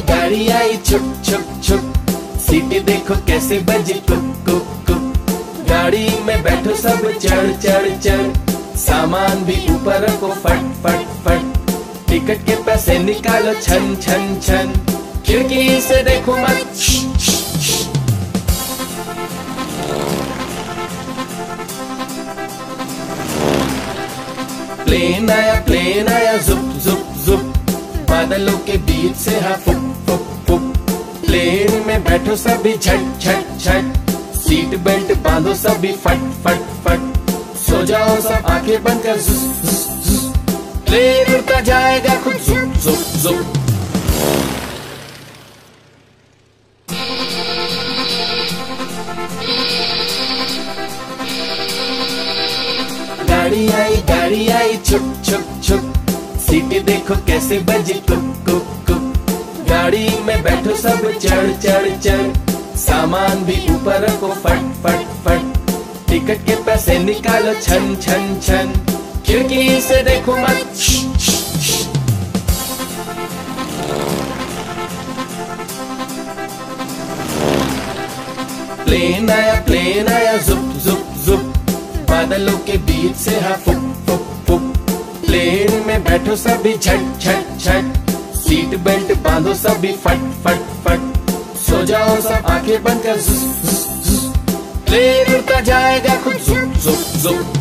गाड़ी आई छुक छुक छुक, सीटी देखो कैसे बजी कुक कुक कुक। गाड़ी में बैठो सब चढ़ चढ़ चढ़, सामान भी ऊपर रखो फट फट फट। टिकट के पैसे निकालो छन छन छन, खिड़की से देखो मत। प्लेन आया जुप जुप जुप, बादलों के बीच से हाँ फुक फुक फुक। प्लेन में बैठो सभी झट झट झट, सीट बेल्ट बांधो सभी फट फट फट। सो जाओ सब आंखें बंद कर जुस जुस जुस, प्लेन उड़ता जाएगा खुद जुप जुप जुप। गाड़ी आई छुक छुक छुक, सीटी देखो कैसे बजी कुक कुक कुक। गाड़ी में बैठो सब चढ़ चढ़ चढ़, सामान भी ऊपर रखो फट फट फट। टिकट के पैसे निकालो छन छन छन, खिड़की से देखो मत। प्लेन आया जुप जुप जुप, बादलों के बीच से हाँ फुक फुक फुक। प्लेन में बैठो सभी झट झट झट, सीट बेल्ट बांधो सभी फट फट फट। सो जाओ सब आंखें बंद कर जुस जुस जुस, प्लेन उड़ता जाएगा खुद जुप जुप जुप।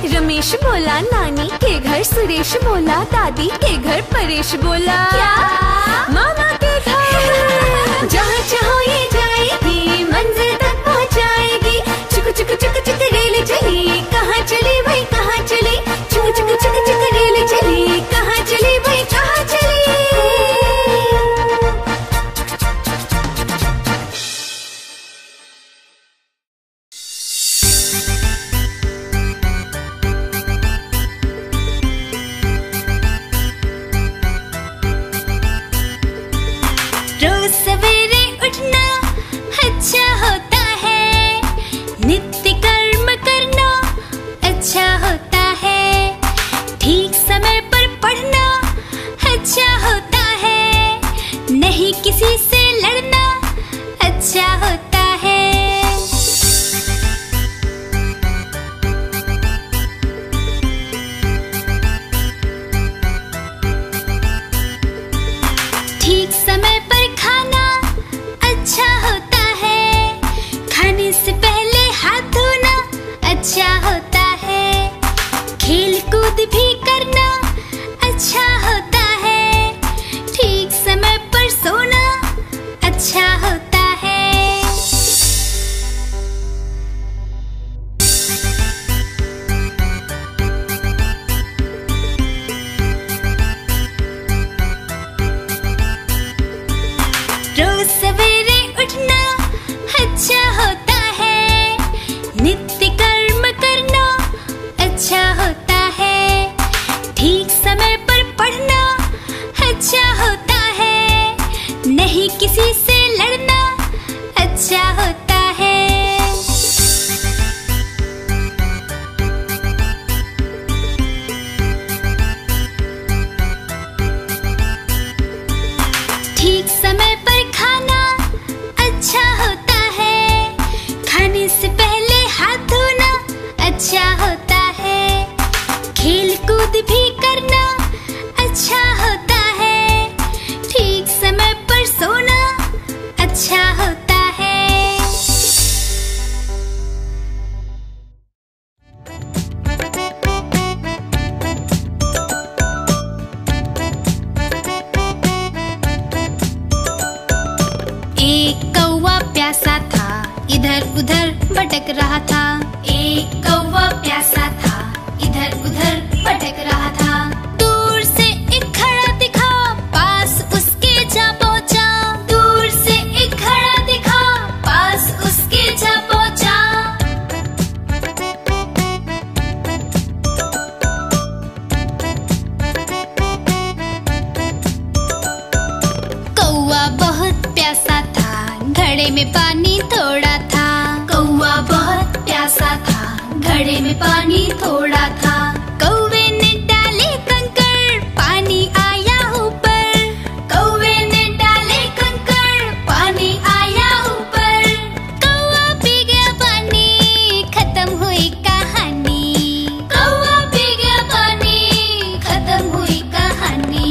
रमेश बोला नानी के घर, सुरेश बोला दादी के घर, परेश बोला क्या? रोज सवेरे उठना अच्छा होता है, नित्य कर्म करना अच्छा होता है, ठीक समय पर पढ़ना अच्छा होता है, नहीं किसी से लड़ना अच्छा होता है। ठीक समय पर खाना अच्छा होता है, खाने से पहले हाथ धोना अच्छा होता है, खेल कूद भी करना अच्छा होता है, ठीक समय पर सोना अच्छा होता है। एक कौवा प्यासा था, इधर उधर भटक रहा था। एक कौवा प्यासा था, इधर उधर भटक रहा था। दूर से एक घड़ा दिखा, पास उसके जा पहुंचा। दूर से एक घड़ा दिखा, पास उसके जा पहुंचा। कौवा बहुत प्यासा था, घड़े में पानी थोड़ा था। कौवा बहुत प्यासा था, घड़े में पानी थोड़ा था। कौवे ने डाले कंकड़, पानी आया ऊपर। कौवे ने डाले कंकड़, पानी आया ऊपर। कौवा पी गया पानी, खत्म हुई कहानी। कौवा पी गया पानी, खत्म हुई कहानी।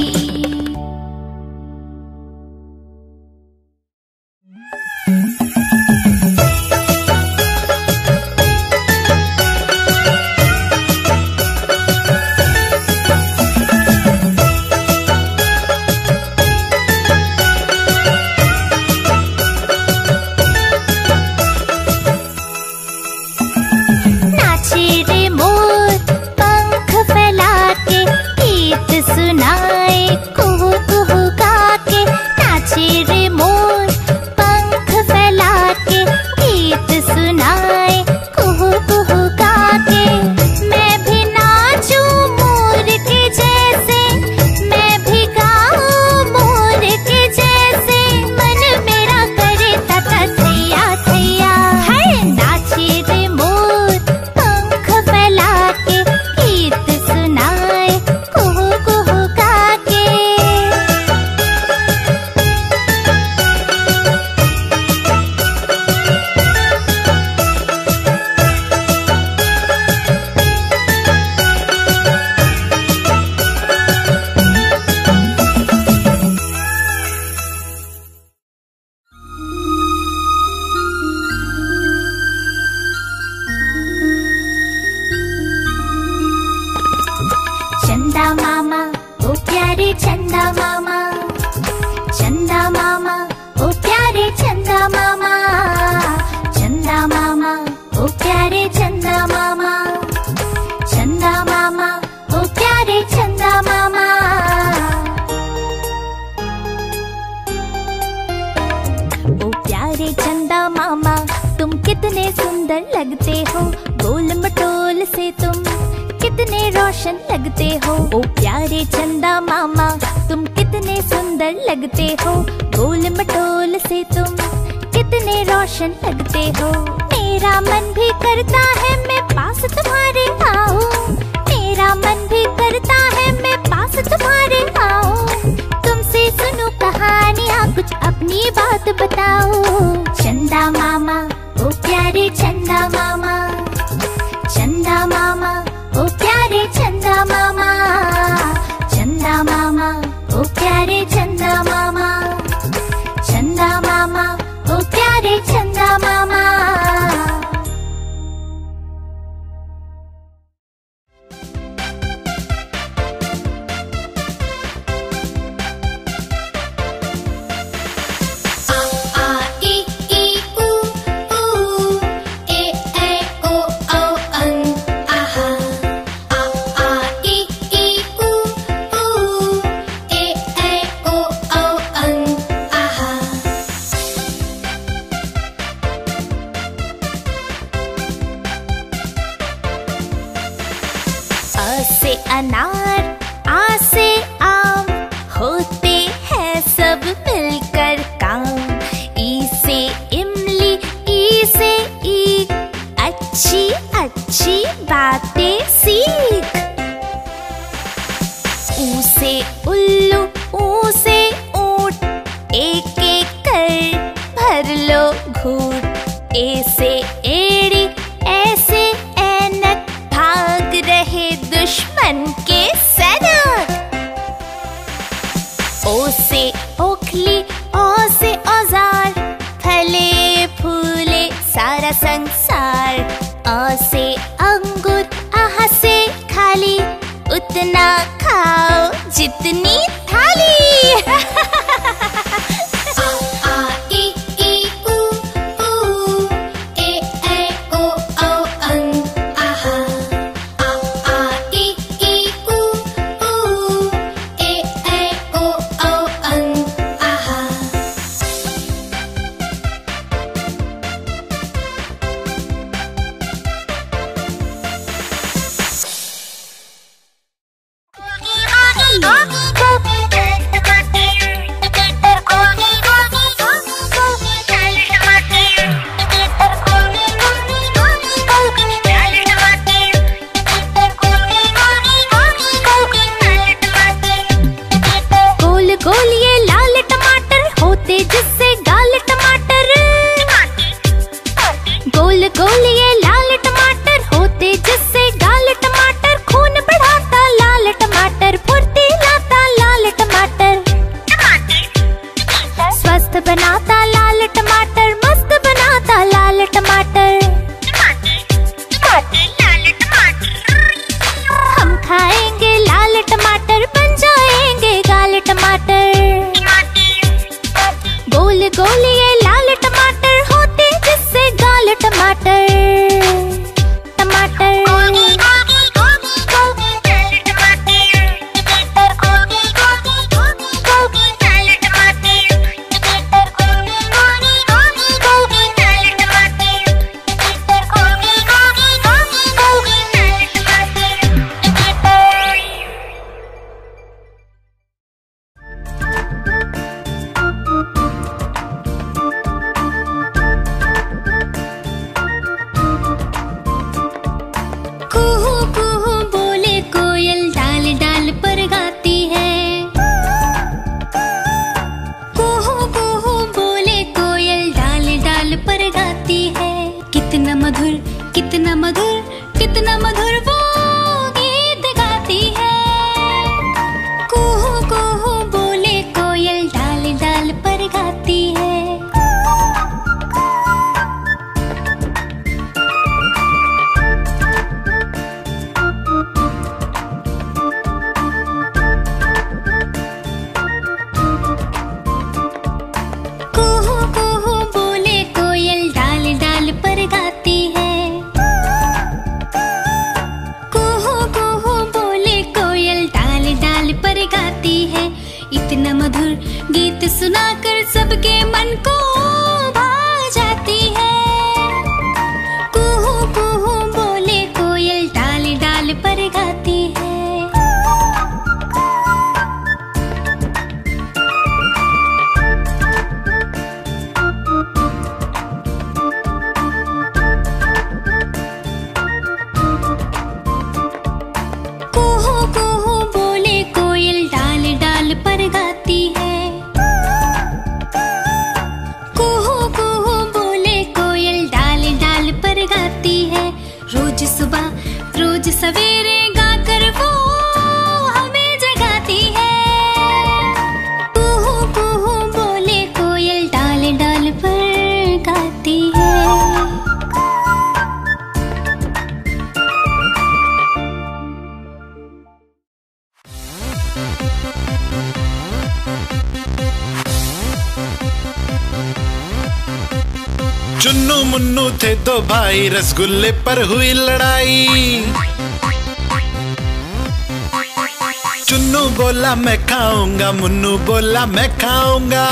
नाचे रे मोर पंख फैला के, गीत सुनाए कुहू कुहू गा के। नाचे रे मोर पंख फैला के, गीत सुनाए कुहू कुहू गा के। मैं भी नाचूं मोर के जैसे, मैं भी गाऊं मोर के जैसे। मन मेरा करे तथा थैया थैया। है नाचे रे मोर पंख फैला के, गीत सुनाए कुहू कुहू गा के। चंदा मामा ओ प्यारे चंदा मामा, चंदा मामा ओ प्यारे चंदा मामा। चंदा मामा ओ प्यारे चंदा मामा, चंदा मामा ओ प्यारे चंदा मामा। ओ प्यारे चंदा मामा, तुम कितने सुंदर लगते हो। गोल मटोल से तुम कितने रोशन लगते हो। ओ प्यारे चंदा मामा, तुम कितने सुंदर लगते हो। गोल मटोल से तुम कितने रोशन लगते हो। मेरा मन भी करता है मैं पास तुम्हारे आऊं। मेरा मन भी करता है मैं पास तुम्हारे आऊं। तुमसे सुनूं कहानियाँ, कुछ अपनी बात बताओ। चंदा मामा ओ प्यारे चंदा मामा, चंदा मामा ओ प्यारे चंदा मामा। चंदा मामा ओ प्यारे चंदा मामा, चंदा मामा ओ प्यारे चंदा मामा। ओ से ओखली, ओ से औजार, फले फूले सारा संसार। अ से अंगूर, आह से खाली, उतना खाओ जितनी थाली। बनाता लाल टमाटर, मस्त बनाता लाल टमाटर। हम खाएंगे लाल टमाटर, बन जाएंगे गाल टमाटर। गोल गोल ये लाल टमाटर होते जिससे गाल टमाटर। टमाटर कितना मधुर, कितना मधुर वो गीत गाती है। कुहू कुहू बोले कोयल, डाल डाल पर गाती है। कुहू कुहू बोले कोयल, डाल डाल पर गाती है। पर गाती है। इतना मधुर गीत सुनाकर सबके मन को भा जाती है। कुहू कुहू बोले कोयल, डाल डाल पर गाती है। पर गाती है। कुहू कुहू बोले कोयल, डाल डाल पर गाती है। रोज सुबह रोज सवेरे गाकर वो हमें जगाती है। कुहू कुहू बोले कोयल, डाल डाल पर गाती है। चुन्नू मुन्नू थे दो भाई, रसगुल्ले पर हुई लड़ाई। चुन्नू बोला मैं खाऊंगा, मुन्नू बोला मैं खाऊंगा।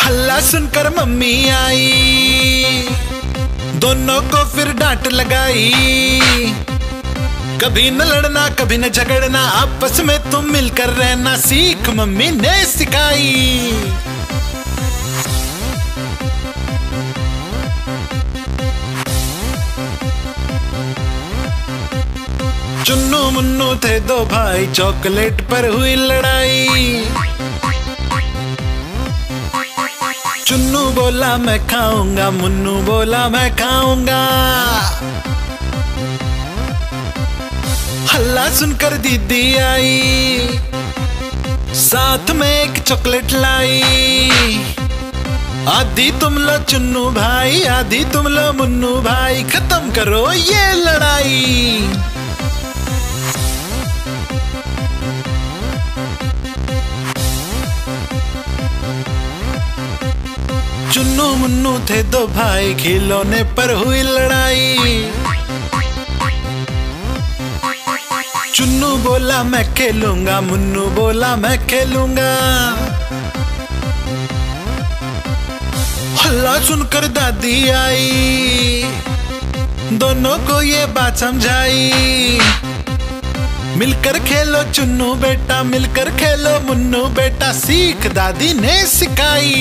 हल्ला सुनकर मम्मी आई, दोनों को फिर डांट लगाई। कभी न लड़ना कभी न झगड़ना, आपस में तुम मिलकर रहना सीख मम्मी ने सिखाई। चुन्नू मुन्नू थे दो भाई, चॉकलेट पर हुई लड़ाई। चुन्नू बोला मैं खाऊंगा, मुन्नू बोला मैं खाऊंगा। हल्ला सुनकर दीदी आई, साथ में एक चॉकलेट लाई। आधी तुम लो चुन्नू भाई, आधी तुम लो मुन्नू भाई, खत्म करो ये लड़ाई। चुन्नू मुन्नू थे दो भाई, खिलौने पर हुई लड़ाई। चुन्नू बोला मैं खेलूंगा, मुन्नू बोला मैं खेलूंगा। हल्ला सुनकर दादी आई, दोनों को ये बात समझाई। मिलकर खेलो चुन्नू बेटा, मिलकर खेलो मुन्नू बेटा, सीख दादी ने सिखाई।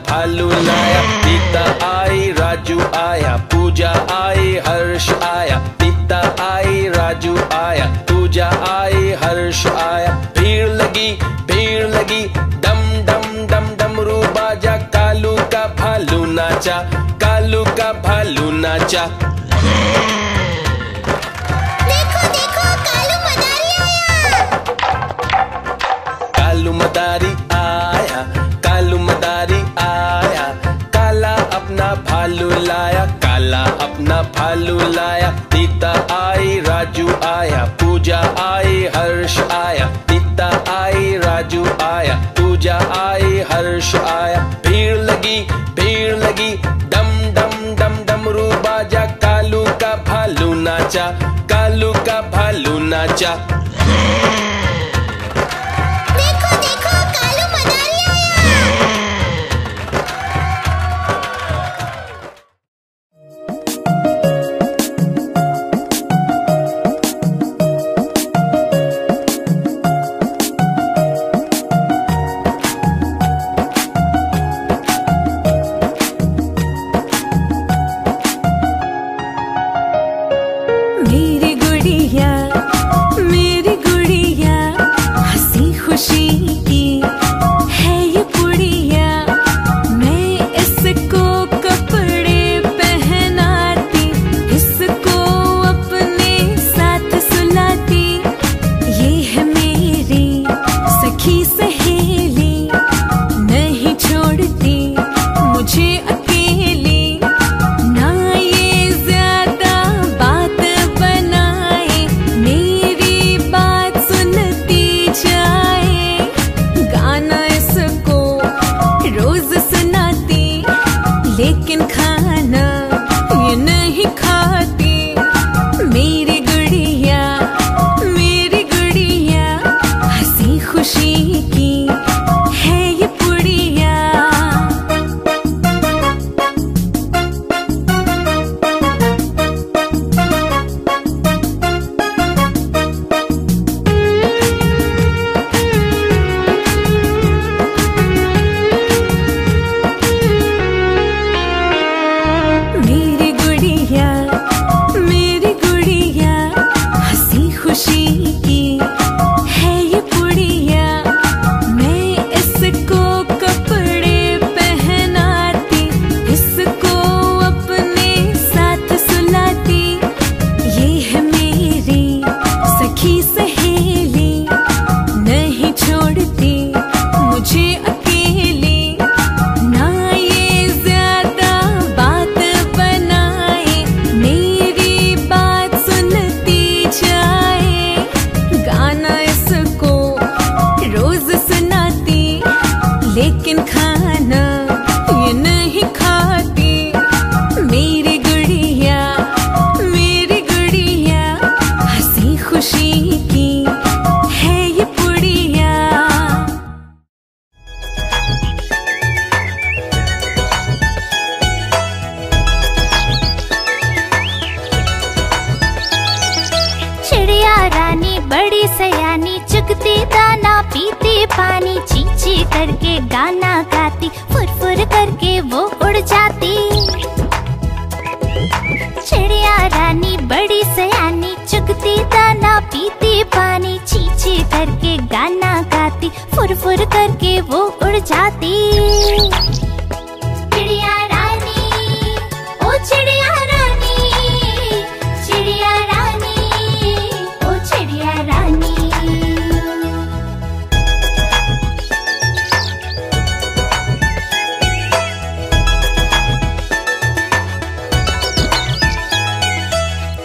भालू लाया, पीता आई, राजू आया, पूजा आई, हर्ष आया। पीता आई, राजू आया, पूजा आई, हर्ष आया। भीड़ लगी, डम डम डम डमरू बाजा। कालू का भालू नाचा, कालू का भालू नाचा। देखो देखो कालू मदारी आया। कालू मदारी हर्ष आया, नीता आई, राजू आया, पूजा आई, हर्ष आया। भीड़ लगी, डम डम डम डमरू बाजा, कालू का भालू नाचा, कालू का भालू नाचा। देखो देखो कालू मदारी आया। मेरी गुड़िया हंसी खुशी की है ये पुड़िया। मैं इसको कपड़े पहनाती, इसको अपने साथ सुलाती। ये है मेरी सखी सहेली, नहीं छोड़ती मुझे अकेली। ना ये ज्यादा बात बनाए, मेरी बात सुनती जाए। गाना इसको रोज सुनाती, लेकिन खाना ये नहीं खाती। मेरी गुड़िया हंसी खुशी की है ये पुड़िया। मेरी गुड़िया हंसी खुशी की है ये पुड़िया। मैं इसको कपड़े पहनाती, इसको अपने साथ सुलाती। ये है मेरी सखी सहेली, नहीं छोड़ती मुझे अकेली। ना ये ज्यादा बात बनाए, मेरी बात सुनती जाए। गाना इसको रोज सुनाती, लेकिन खाना ये नहीं खाती। मेरी गुड़िया हंसी खुशी की है ये पुड़िया। चिड़िया रानी बड़ी सयानी, चुगती दाना पीती पानी। चींची करके गाना गाती, फुर करके वो उड़ जाती। चिड़िया रानी बड़ी सयानी, चुगती दाना पीती पानी। चींची करके गाना गाती, फुर करके वो उड़ जाती। चिड़िया रानी, ओ चिड़िया रानी, चिड़िया रानी, ओ चिड़िया रानी।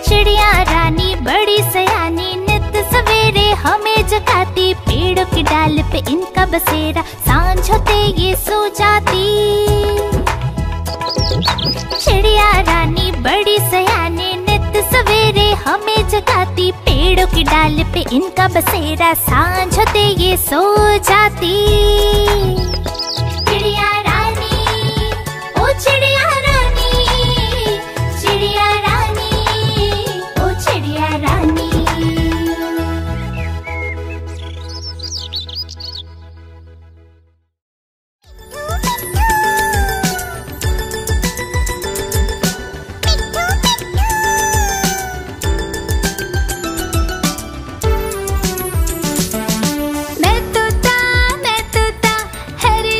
चिड़िया रानी बड़ी सयानी, नित सवेरे हमें जगाती। पेड़ों की डाल पे इनका बसेरा, सांझ होते ये सो जाती। चिड़िया रानी बड़ी सयानी, नित सवेरे हमें जगाती। पेड़ों की डाल पे इनका बसेरा, सांझ होते ये सो जाती। चिड़िया रानी, ओ चिड़िया रानी, चिड़िया रानी, ओ चिड़िया रानी। मैं तोता, हरे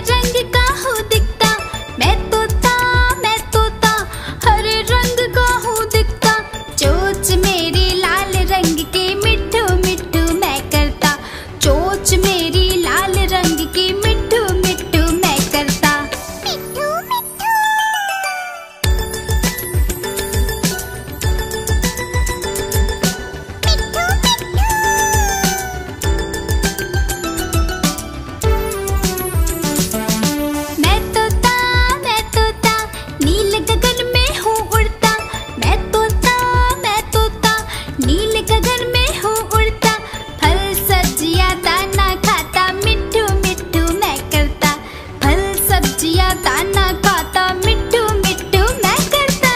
जिया ताना खाता मिट्टू मिट्टू मैं करता।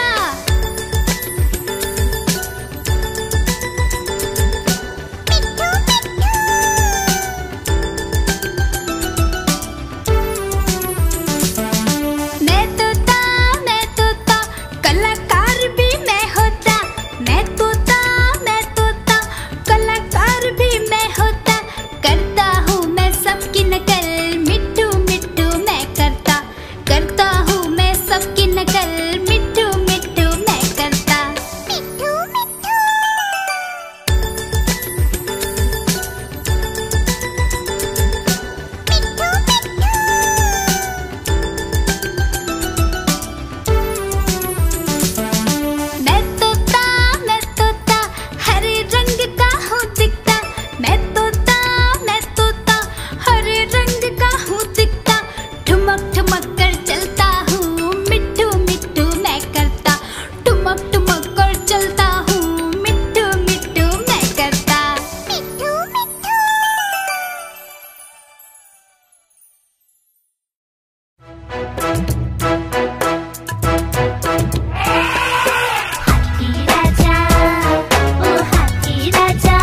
मैं तोता कलाकार भी मैं होता। मैं तोता कलाकार भी मैं होता। करता हूँ मैं सबकी नकल मिट्टू मिट्टू मैं करता। करता हूँ मैं सबकी नकल मिट्टू मिट्टू मैं करता। मिट्टू मिट्टू मैं तोता हरे रंग का हूँ दिखता। मैं तोता हरे रंग का हूँ दिखता। ठुमक ठुमक कर चलता हूँ मिट्टू मिट्टू मैं करता। ठुमक ठुमक कर चलता हूँ मिट्टू मिट्टू मैं करता। मिट्टू मिट्टू हाथी राजा ओ हाथी राजा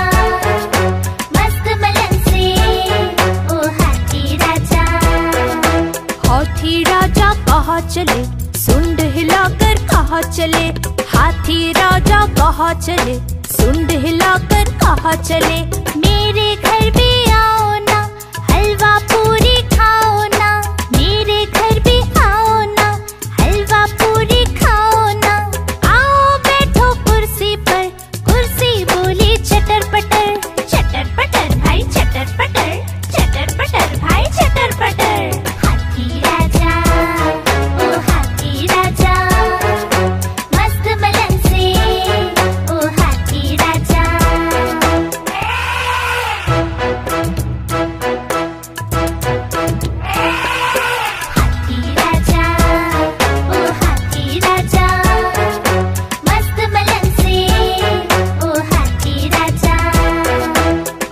मस्त मलन से ओ हाथी राजा। हाथी राजा कहाँ चले सुंड हिलाकर कहाँ चले। हाथी राजा कहाँ चले सुंड हिलाकर कहाँ चले। मेरे घर भी आओ ना हलवा पूरी खाओ ना। मेरे घर भी आओ ना हलवा पूरी खाओ ना। आओ बैठो कुर्सी पर कुर्सी बोली चटर पटर भाई चटर पटर भाई चटर पटर। हाथी राजा ओ हाथी राजा मस्त मलन से ओ हाथी राजा। हाथी राजा ओ हाथी राजा मस्त मलन से ओ हाथी राजा।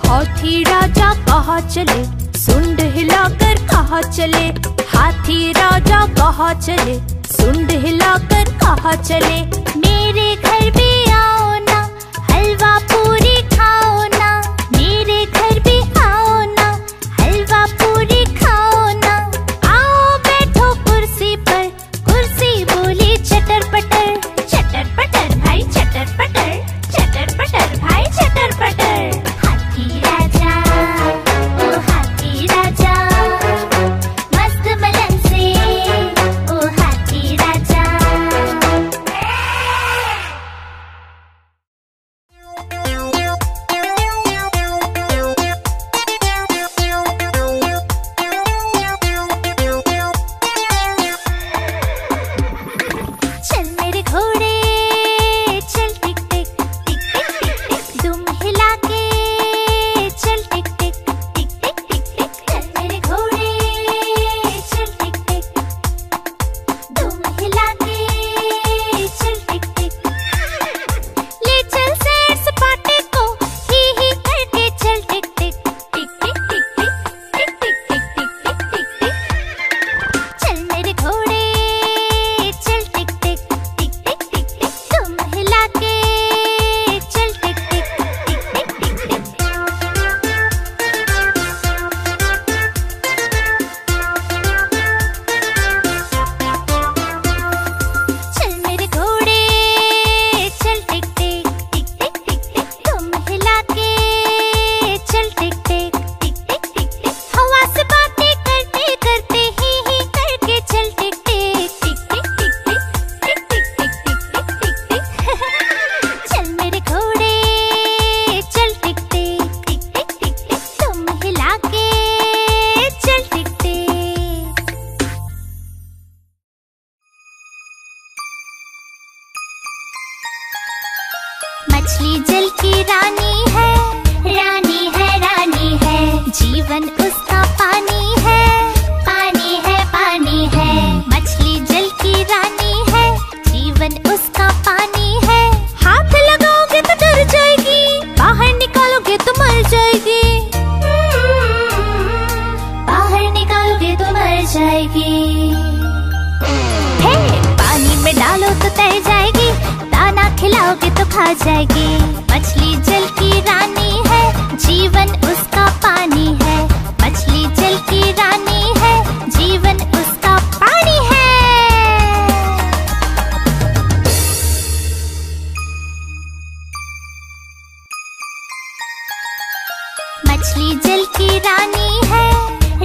हाथी राजा कहाँ चले सुंड हिलाकर कहाँ चले। हाथी राजा कहाँ चले सुंड हिलाकर कहाँ चले। मेरे घर भी आओ ना हलवा पूरी खाओ ना। मेरे घर भी आओ ना हलवा पूरी खाओ ना। आओ बैठो कुर्सी पर कुर्सी बोली चटर पटर भाई चटर पटर भाई चटर पटर। हाथी राजा ओ हाथी राजा मस्त मलन से ओ हाथी राजा। चल मेरे घोड़े चल टिक टिक टिक टिक टिक टिक। दुम हिला के चल टिक टिक टिक टिक टिक टिक। चल मेरे घोड़े चल टिक टिक दुम हिला के चल टिक टिक। ले चल सैर सपाटे को ही करके चल टिक टिक टिक टिक टिक टिक टिक टिक टिक टिक टिक टिक। चल मेरे घोड़े चल टिक टिक टिक टिक टिक टिक। तुम हिला के चल टिक टिक टिक टिक टिक टिक। चल मेरे घोड़े चल टिक टिक टिक टिक टिक टिक। तुम हिला के चल टिक टिक टिक टिक टिक टिक। हवा से बातें करते करते ही करके चल टिक टिक टिक टिक टिक टिक टिक टिक टिक टिक टिक टिक टिक। चल मेरे घोड़े चल टिक टिक टिक टिक टिक टिक। तुम हिला के चल टिक टिक। मछली जल की रानी है रानी है रानी है। जीवन उसका पानी है पानी है पानी है। मछली जल की रानी है जीवन उसका पानी है। हाथ लगाओगे तो डर जाएगी बाहर निकालोगे तो मर जाएगी। बाहर निकालोगे तो मर जाएगी। खिलाओगे तो खा जाएगी। मछली जल की रानी है, जीवन उसका पानी है। मछली जल की रानी है, जीवन उसका पानी है। मछली जल की रानी है,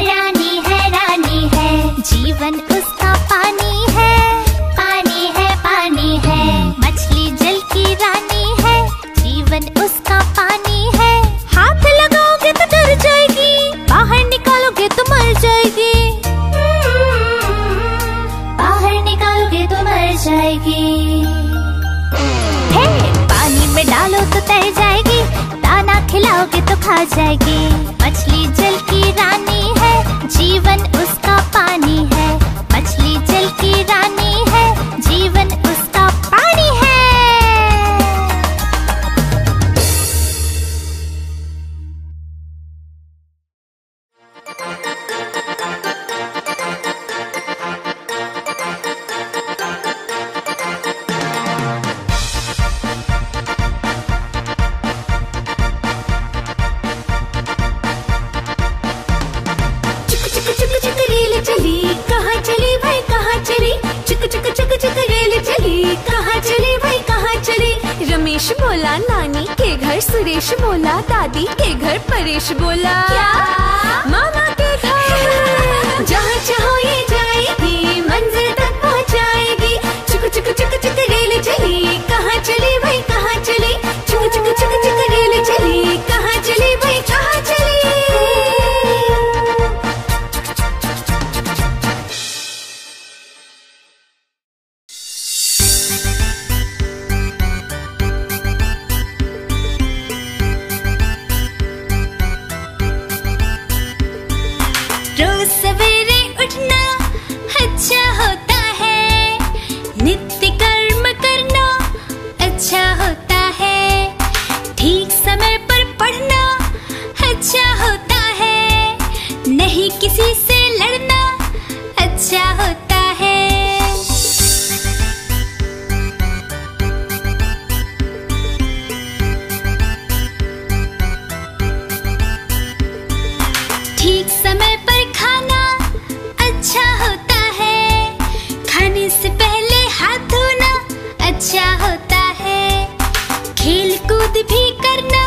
रानी है, रानी है। जीवन उसका पानी है, पानी है, पानी है। मछली जल की रानी है, जीवन उसका पानी है। हाथ लगाओगे तो डर जाएगी, बाहर निकालोगे तो मर जाएगी। बाहर निकालोगे तो मर जाएगी। हे, पानी में डालो तो तैर जाएगी, दाना खिलाओगे तो खा जाएगी। मछली जल की रानी है, जीवन उसका पानी है। मछली जल की रानी है, जीवन उसका पानी है। चली कहाँ चली भाई कहाँ चली, चुक चुक चुक चुक रेल चली कहाँ चली भाई कहाँ चली। रमेश बोला नानी के घर, सुरेश बोला दादी के घर, परेश बोला क्या मामा के घर। जहाँ चाहो ये जाएगी, मंजिल तक पहुँचाएगी। चुक चुक चुक चुक रेल चली कहाँ चली भाई कहाँ चली, चुक चुक चुक चुक रेल चली कहाँ चली भाई कहाँ चली। रोज सवेरे उठना अच्छा होता है, नित्य कर्म करना अच्छा होता है। ठीक समय पर पढ़ना अच्छा होता है, नहीं किसी से लड़ना अच्छा होता है। ठीक समय पर खाना अच्छा होता है, खाने से पहले हाथ धोना अच्छा होता है। खेल कूद भी करना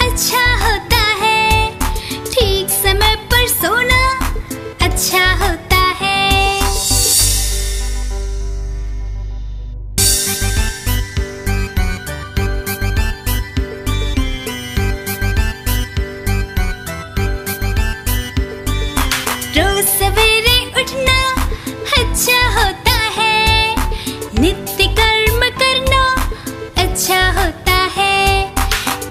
अच्छा होता है, ठीक समय पर सोना अच्छा होता है। रोज सवेरे उठना अच्छा होता है, नित्य कर्म करना अच्छा होता है।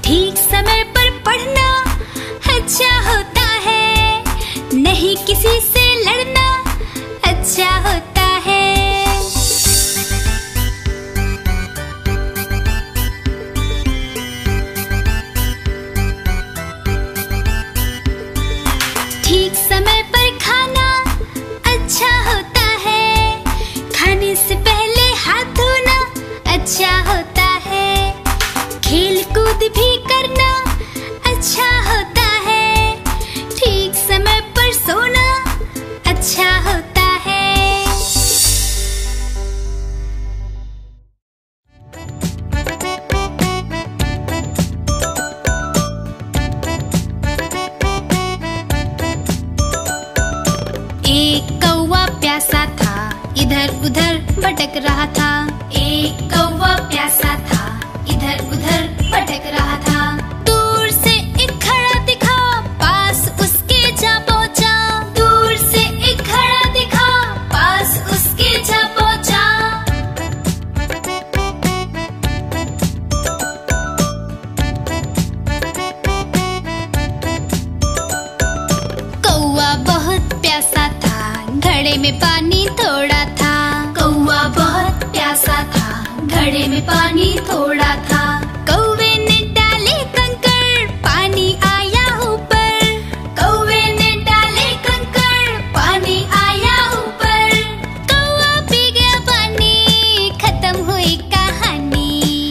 ठीक समय पर पढ़ना अच्छा होता है, नहीं किसी से लड़ना अच्छा होता है। ठीक समय पर खाना अच्छा होता है, खाने से पहले हाथ धोना अच्छा होता है। खेल कूद भी करना अच्छा होता है, ठीक समय पर सोना अच्छा होता है। एक कौवा प्यासा था, इधर उधर भटक रहा था। एक कौवा प्यासा था, इधर उधर भटक रहा था। दूर से एक घड़ा दिखा, पास उसके जा पहुंचा। दूर से एक घड़ा दिखा, पास उसके जा पहुंचा। कौवा बहुत प्यासा था, घड़े में पानी थोड़ा था। कौवा बहुत प्यासा था, घड़े में पानी थोड़ा था। कौवे ने डाले कंकड़, पानी आया ऊपर। कौवे ने डाले कंकड़, पानी आया ऊपर। कौवा पी गया पानी, खत्म हुई कहानी।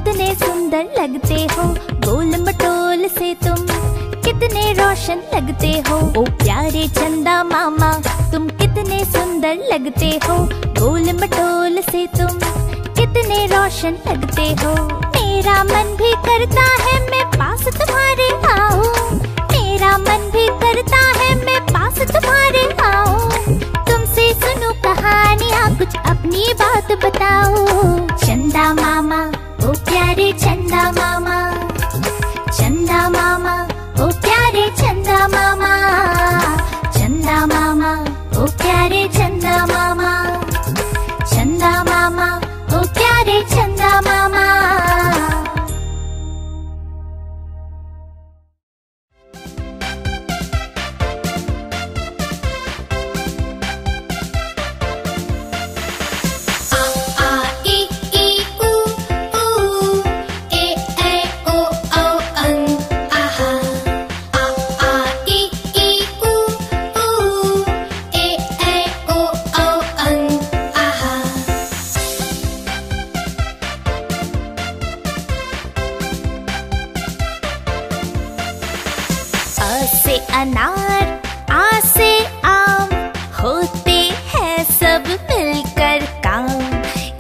कितने सुंदर लगते हो, गोल मटोल से तुम कितने रोशन लगते हो। ओ प्यारे चंदा मामा तुम कितने सुंदर लगते हो, गोल मटोल से तुम कितने रोशन लगते हो। मेरा मन भी करता है मैं पास तुम्हारे आऊं, मेरा मन भी करता है मैं पास तुम्हारे आऊं। तुमसे सुनूं कहानियाँ कुछ अपनी बात बताओ। चंदा मामा ओ प्यारे चंदा मामा, चंदा मामा ओ प्यारे चंदा मामा, चंदा मामा ओ प्यारे चंदा मामा, चंदा मामा ओ प्यारे चंदा मामा। अनार आ से आम होते हैं सब मिलकर काम।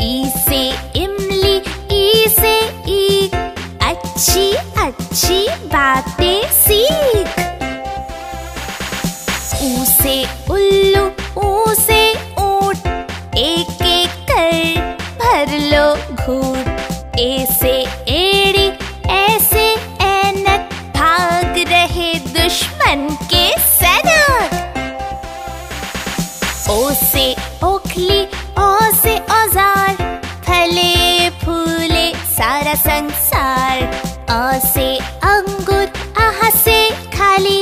ई से इमली ई से ईख अच्छी अच्छी बातें सीख। ऊ से उल्लू ऊ से ऊंट एक एक कर भर लो घूंट। ए से एड़ी ऐसे ऐनक भाग रहे दुश्मन के सैनिक। ओ से ओखली ओ से औजार फले फूले सारा संसार। अ से अंगूर आह से खाली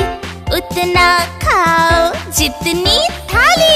उतना खाओ जितनी थाली।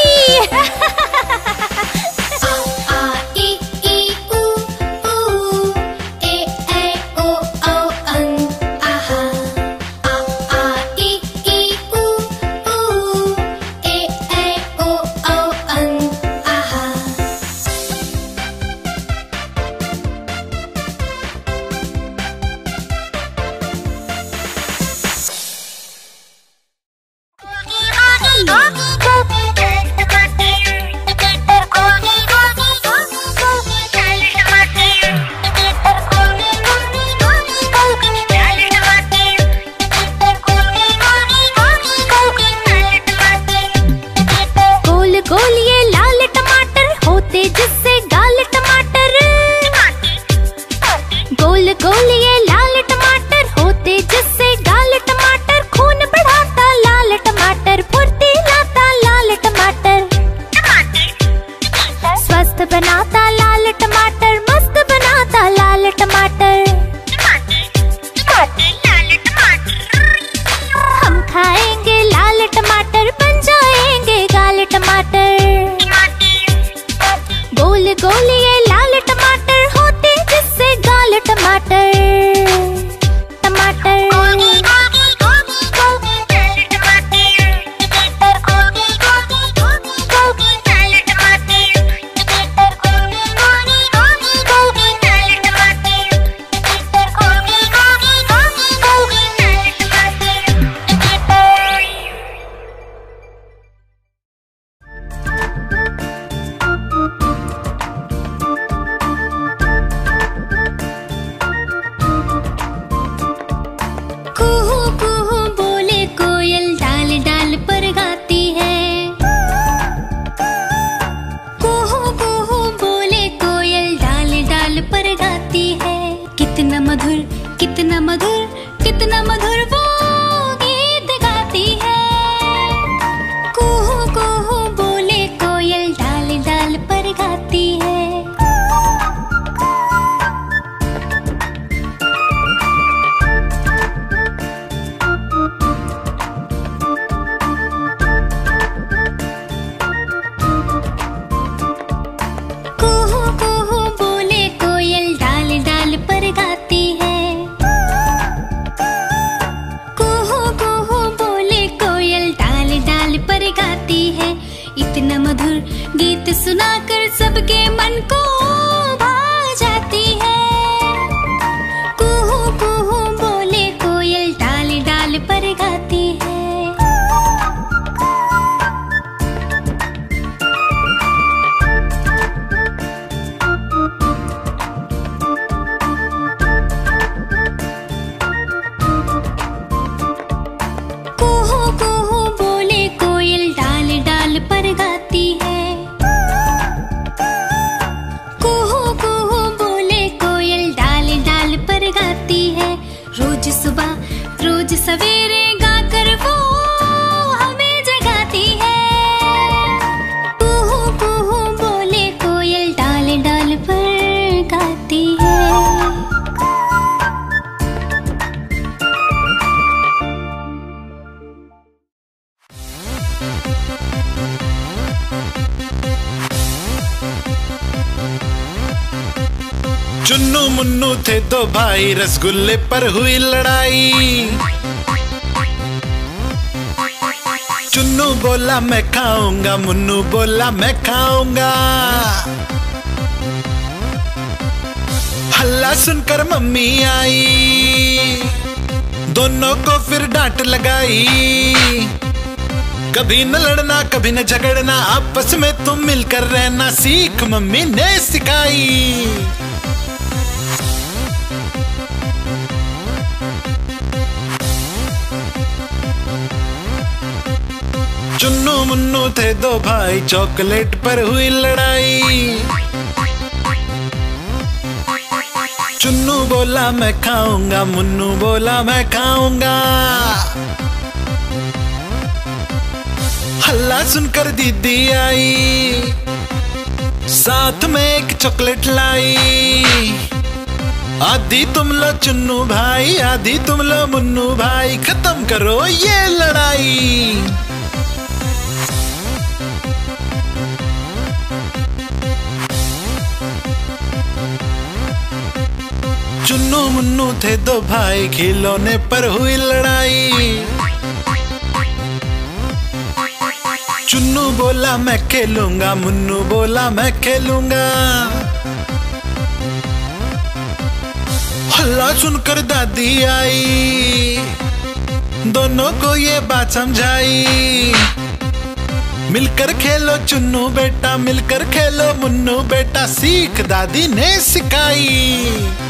बनाता लाल टमाटर, मस्त बनाता लाल टमाटर। हम खाएंगे लाल टमाटर, बन जाएंगे गाल टमाटर। गोल गोल ये लाल टमाटर होते जिससे गाल टमाटर। टमाटर कितना मधुर कितना मधुर वो गीत गाती है। कुहू कुहू बोले कोयल डाल डाल पर गाती है। कुहू कुहू बोले कोयल डाल डाल पर गाती है। लगती है। चुन्नू मुन्नू थे दो भाई, रसगुल्ले पर हुई लड़ाई। चुन्नू बोला मैं खाऊंगा, मुन्नू बोला मैं खाऊंगा। हल्ला सुनकर मम्मी आई, दोनों को फिर डांट लगाई। कभी न लड़ना कभी न झगड़ना, आपस में तुम मिलकर रहना सीख मम्मी ने सिखाई। चुन्नू मुन्नू थे दो भाई, चॉकलेट पर हुई लड़ाई। चुन्नू बोला मैं खाऊंगा, मुन्नू बोला मैं खाऊंगा। हल्ला सुनकर दीदी आई, साथ में एक चॉकलेट लाई। आधी तुम लो चुन्नू भाई, आधी तुम लो मुन्नू भाई, खत्म करो ये लड़ाई। चुन्नू मुन्नू थे दो भाई, खिलौने पर हुई लड़ाई। चुन्नू बोला मैं खेलूंगा, मुन्नू बोला मैं खेलूंगा। हल्ला सुनकर दादी आई, दोनों को ये बात समझाई। मिलकर खेलो चुन्नू बेटा, मिलकर खेलो मुन्नू बेटा, सीख दादी ने सिखाई।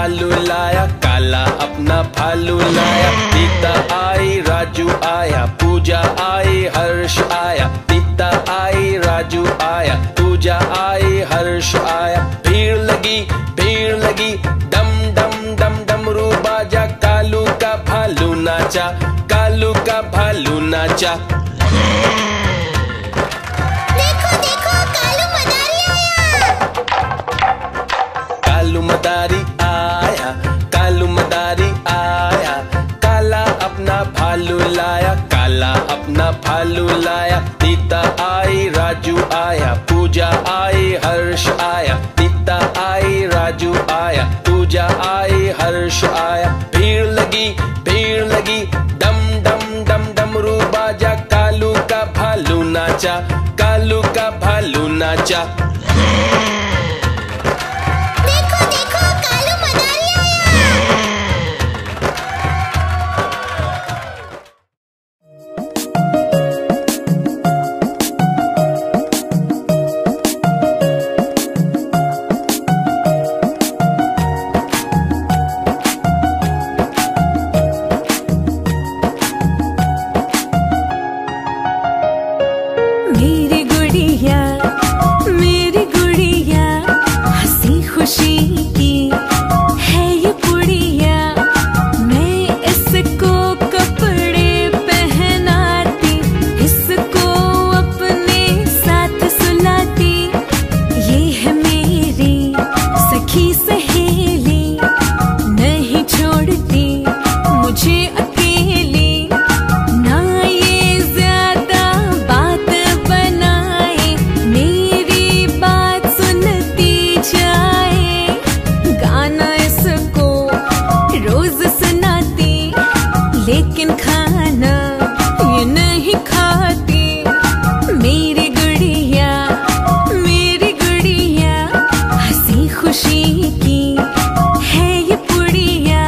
भालू लाया, काला अपना भालू लाया। सीता आई, राजू आया, पूजा आई, हर्ष आया। सीता आई, राजू आया, पूजा आई, हर्ष आया। भीड़ लगी, डम डम डम डमरू बाजा। कालू का भालू नाचा, कालू का भालू नाचा। देखो देखो कालू मदारी आया। कालू मदारी आया, कालू मदारी आया। काला अपना भालू लाया, काला अपना भालू लाया। सीता आई, राजू आया, पूजा आई, हर्ष आया। सीता आई, राजू आया, पूजा आई, हर्ष आया। भीड़ लगी, डम डम डम डमरू बाजा। कालू का भालू नाचा, कालू का भालू नाचा। देखो देखो कालू मदारी आया। मेरी गुड़िया हंसी खुशी की है ये पुड़िया। मैं इसको कपड़े पहनाती, इसको अपने साथ सुलाती। ये है मेरी सखी सहेली, नहीं छोड़ती मुझे अकेली। ना ये ज्यादा बात बनाए, मेरी बात सुनती जाए। गाना इसको रोज सुनाती, लेकिन खाना ये नहीं खाती। मेरी गुड़िया हंसी खुशी की है ये पुड़िया।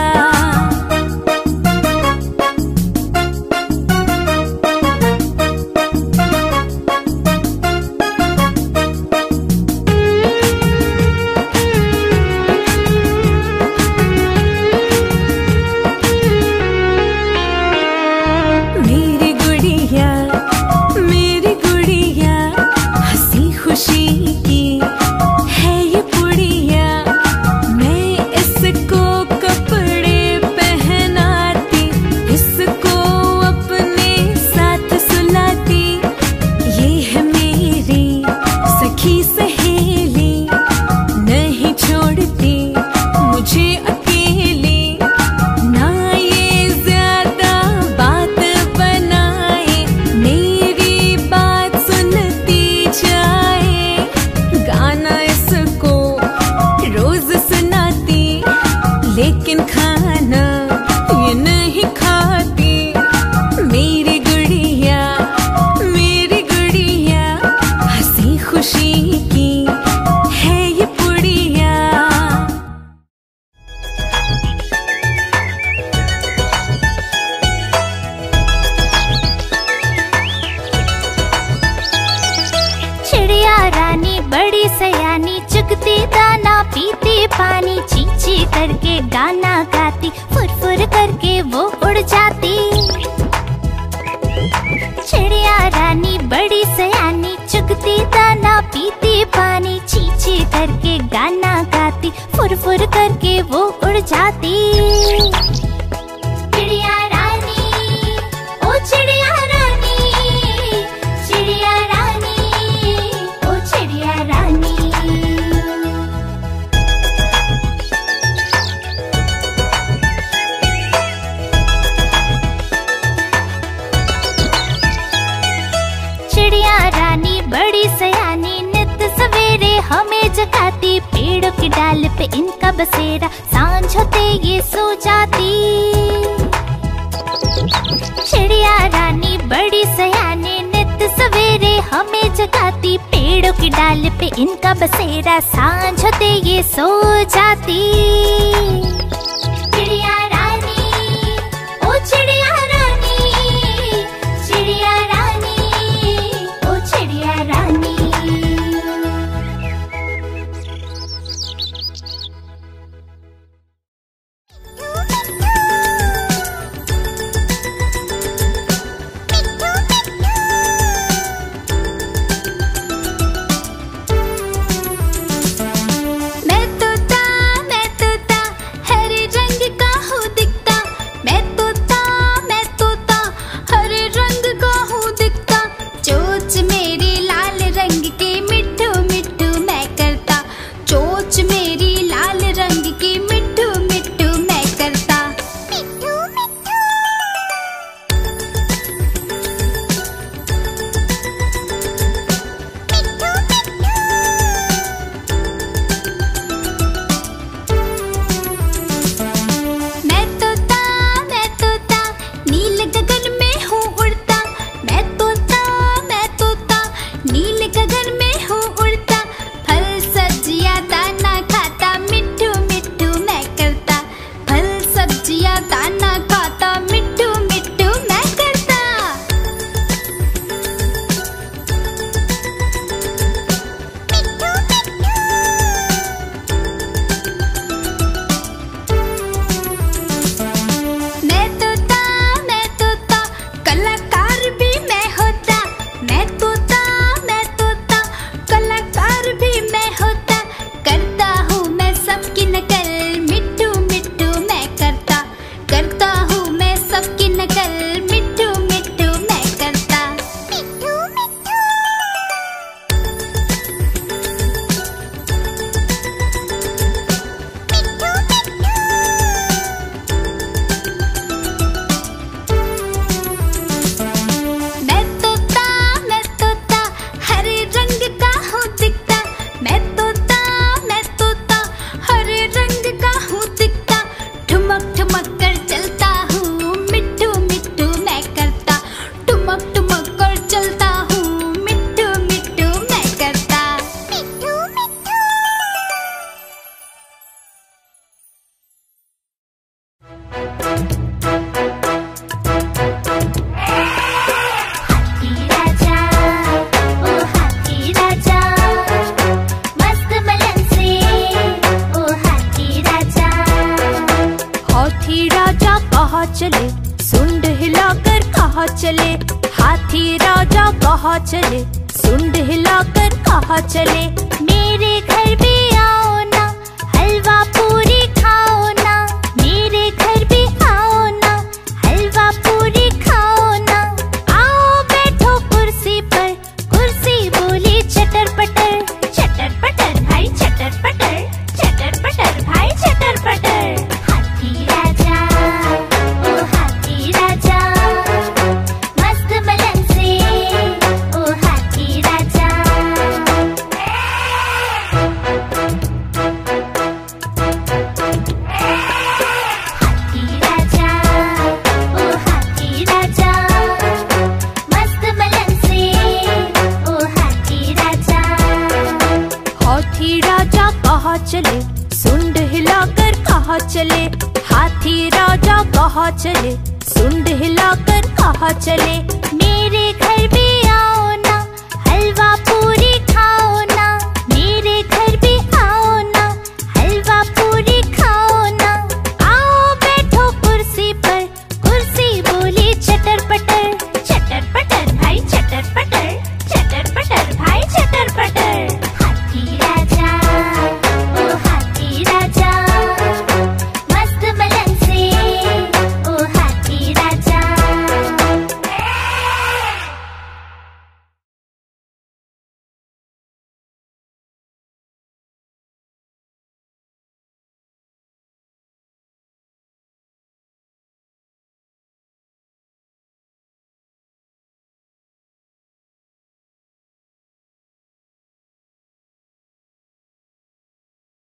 मेरी गुड़िया हंसी खुशी की है ये पुड़िया। मैं इसको कपड़े पहनाती, इसको अपने साथ सुलाती। ये है मेरी सखी सहेली, नहीं छोड़ती मुझे अकेली। ना ये ज्यादा बात बनाए, मेरी बात सुनती जाए। गाना इसको रोज सुनाती, लेकिन खाना ये नहीं खाती। मेरी गुड़िया हंसी खुशी की है ये पुड़िया। चिड़िया रानी बड़ी सयानी, चुगती दाना पीती पानी। चींची करके गाना गाती, फुर करके वो उड़ जाती। चिड़िया रानी बड़ी सयानी, चुगती दाना पीती पानी। चींची करके गाना गाती, फुर करके वो उड़ जाती। चिड़िया रानी, ओ चिड़िया रानी, चिड़िया रानी, ओ चिड़िया रानी। चिड़िया रानी बड़ी सयानी, नित सवेरे हमें जगाती। पेड़ों की डाल पे इनका बसेरा, सांझ होते ये सो जाती। चिड़िया रानी बड़ी सयानी, नित सवेरे हमें जगाती। पेड़ों की डाल पे इनका बसेरा, सांझ होते ये सो जाती। हाथी राजा कहाँ चले, सुंड हिलाकर कहाँ चले। मेरे घर भी आओ ना, हलवा पूरी खाओ ना। मेरे घर भी आओ ना, हलवा पूरी खाओ ना। आओ बैठो कुर्सी पर, कुर्सी बोली चटर पटर। चटर पटर भाई चटर पटर, चटर पटर भाई चटर पटर। हाथी राजा ओ हाथी राजा, मस्त मलन से ओ हाथी राजा। हाथी राजा ओ हाथी राजा, मस्त मलन से ओ हाथी राजा। हाथी राजा कहाँ चले, सुंड हिलाकर कहाँ चले। हाथी राजा कहाँ चले, सुंड हिलाकर कहाँ चले।